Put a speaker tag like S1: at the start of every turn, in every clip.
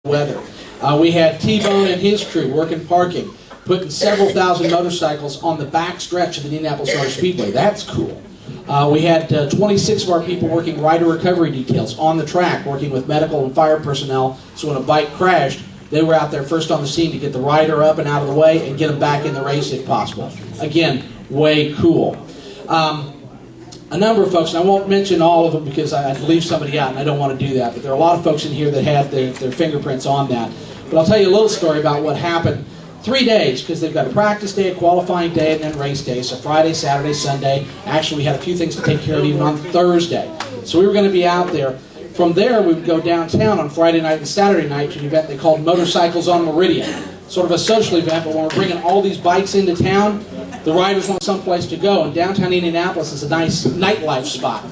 S1: weather. We had T-Bone and his crew working parking, putting several thousand motorcycles on the back stretch of the Indianapolis Motor Speedway. That's cool. We had 26 of our people working rider recovery details on the track, working with medical and fire personnel, so when a bike crashed, they were out there first on the scene to get the rider up and out of the way and get them back in the race if possible. Again, way cool. A number of folks, and I won't mention all of them because I'd leave somebody out and I don't want to do that, but there are a lot of folks in here that had their fingerprints on that. But I'll tell you a little story about what happened. 3 days, because they've got a practice day, a qualifying day, and then race day. So Friday, Saturday, Sunday. Actually, we had a few things to take care of even on Thursday. So we were going to be out there. From there, we would go downtown on Friday night and Saturday night to an event they called Motorcycles on Meridian. Sort of a social event, but when we're bringing all these bikes into town, the riders want someplace to go. And downtown Indianapolis is a nice nightlife spot.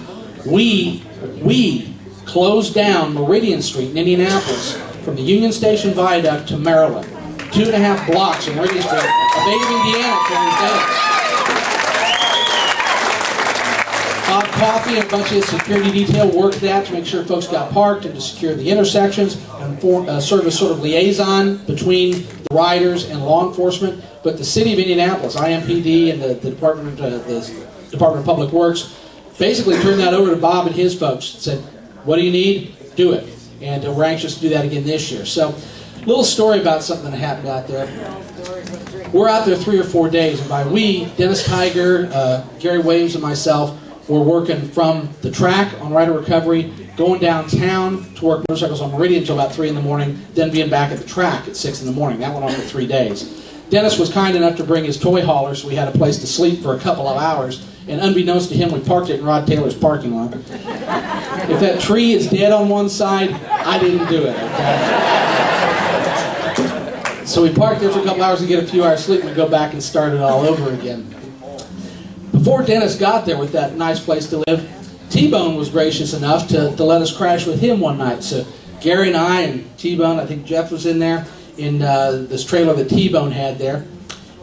S1: We closed down Meridian Street in Indianapolis from the Union Station Viaduct to Maryland. 2.5 blocks in Meridian Street, a Bay of Indiana for his day. Bob Coffey and a bunch of security detail worked that to make sure folks got parked and to secure the intersections and serve as sort of liaison between the riders and law enforcement. But the city of Indianapolis, IMPD and the Department of Public Works, basically turned that over to Bob and his folks and said, "What do you need? Do it." And we're anxious to do that again this year. So, little story about something that happened out there. We're out there 3 or 4 days, and by we, Dennis Tiger, Gary Williams, and myself, we're working from the track on rider recovery, going downtown to work motorcycles on Meridian until about 3 in the morning, then being back at the track at 6 in the morning. That went on for 3 days. Dennis was kind enough to bring his toy hauler, so we had a place to sleep for a couple of hours, and unbeknownst to him, we parked it in Rod Taylor's parking lot. If that tree is dead on one side, I didn't do it, okay? So we parked there for a couple hours and get a few hours sleep and we go back and start it all over again. Before Dennis got there with that nice place to live, T-Bone was gracious enough to let us crash with him one night. So Gary and I and T-Bone, I think Jeff was in there, in this trailer that T-Bone had there.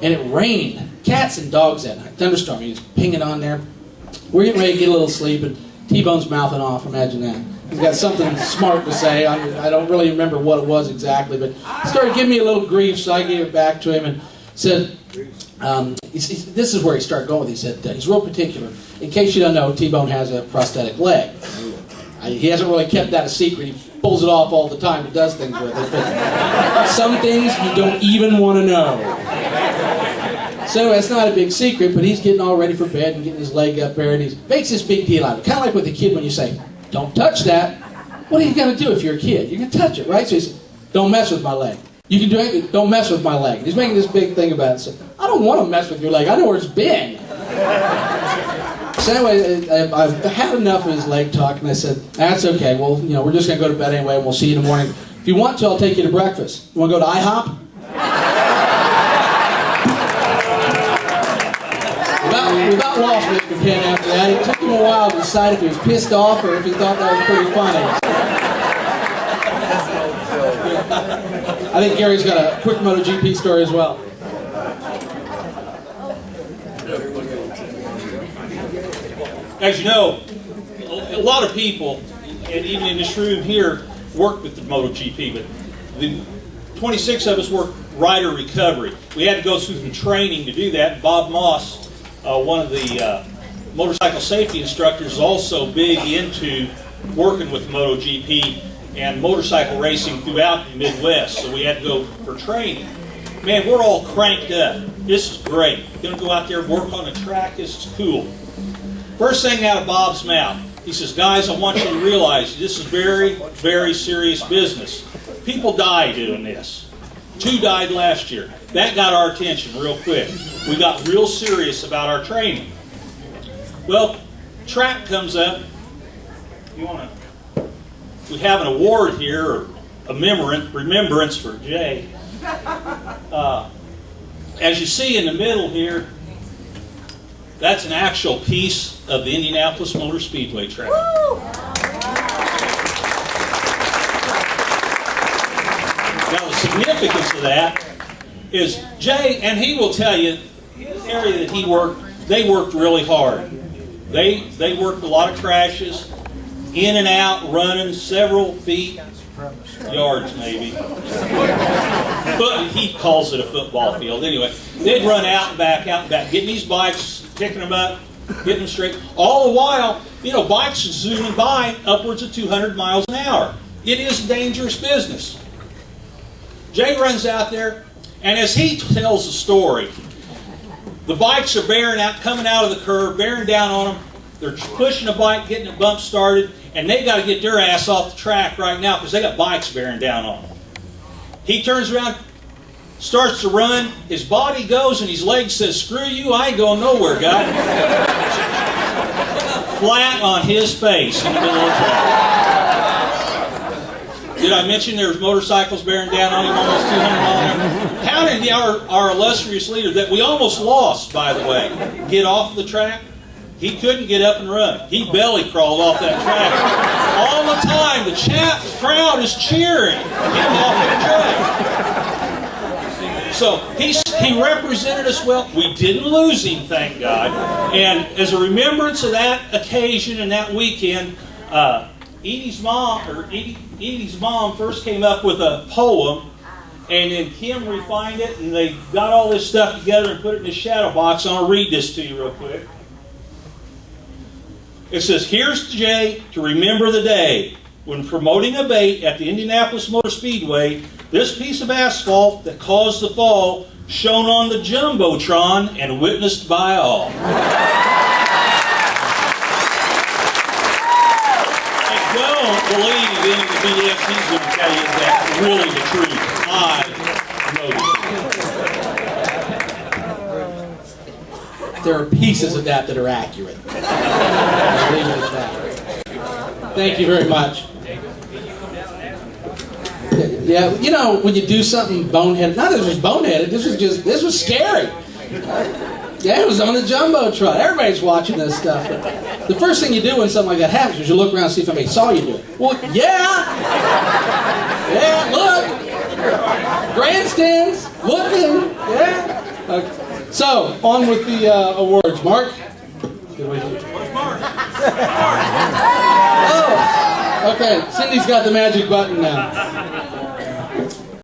S1: And it rained. Cats and dogs that night. Thunderstorm. He was pinging on there. We're getting ready to get a little sleep and T-Bone's mouthing off. Imagine that. He's got something smart to say. I don't really remember what it was exactly, but he started giving me a little grief, so I gave it back to him and said, this is where he started going with it. He said, he's real particular. In case you don't know, T-Bone has a prosthetic leg. He hasn't really kept that a secret. He pulls it off all the time and does things with it. But some things you don't even want to know. So anyway, it's not a big secret, but he's getting all ready for bed and getting his leg up there, and he makes this big deal out of it. Kind of like with a kid when you say, "Don't touch that." What are you going to do if you're a kid? You're going to touch it, right? So he said, "Don't mess with my leg. You can do anything, don't mess with my leg." He's making this big thing about it. So, I don't want to mess with your leg. I know where it's been. So anyway, I've had enough of his leg talk, and I said, "That's okay. Well, we're just going to go to bed anyway, and we'll see you in the morning. If you want to, I'll take you to breakfast. You want to go to IHOP?" Without loss making Ken after that. It took him a while to decide if he was pissed off or if he thought that was pretty funny. I think Gary's got a quick MotoGP story as well.
S2: As you know, a lot of people, and even in this room here, work with the MotoGP, but the 26 of us work rider recovery. We had to go through some training to do that. Bob Moss, one of the motorcycle safety instructors, is also big into working with MotoGP and motorcycle racing throughout the Midwest, so we had to go for training. Man, we're all cranked up. This is great. Going to go out there and work on the track. This is cool. First thing out of Bob's mouth, he says, "Guys, I want you to realize this is very, very serious business. People die doing this. 2 died last year. That got our attention real quick. We got real serious about our training." Well, track comes up. We have an award here, or a remembrance for Jay. As you see in the middle here, that's an actual piece of the Indianapolis Motor Speedway track. Now, the significance of that is Jay, and he will tell you, his area that he worked, they worked really hard. They worked a lot of crashes, in and out, running several feet yards maybe. But he calls it a football field. Anyway, they'd run out and back, getting these bikes, picking them up, getting them straight. All the while, you know, bikes are zooming by upwards of 200 miles an hour. It is dangerous business. Jay runs out there, and as he tells the story, the bikes are bearing out, coming out of the curve, bearing down on them. They're pushing the bike, getting the bump started, and they got to get their ass off the track right now because they got bikes bearing down on them. He turns around, starts to run, his body goes, and his leg says, "Screw you, I ain't going nowhere, guy." Flat on his face in the middle of the track. Did I mention there was motorcycles bearing down on him almost 200 miles an hour? How did our illustrious leader, that we almost lost, by the way, get off the track? He couldn't get up and run. He belly crawled off that track. All the time, the crowd is cheering him off the track. So he represented us well. We didn't lose him, thank God. And as a remembrance of that occasion and that weekend, Edie's mom first came up with a poem, and then Kim refined it, and they got all this stuff together and put it in the shadow box. I'll read this to you real quick. It says, "Here's to Jay to remember the day when promoting a bait at the Indianapolis Motor Speedway, this piece of asphalt that caused the fall shone on the Jumbotron and witnessed by all." And don't believe any of the BS he's going to tell you that's really the truth. I know the truth.
S1: There are pieces of that are accurate. I'll leave it at that. Thank you very much. Yeah, you know, when you do something boneheaded, not that it was boneheaded, this was scary. Yeah, it was on the Jumbotron. Everybody's watching this stuff. The first thing you do when something like that happens is you look around and see if anybody saw you do it. Well, yeah! Yeah, look! Grandstands, looking, yeah. Okay. So, on with the awards. Mark?
S2: Where's Mark?
S1: Oh, okay. Cindy's got the magic button now.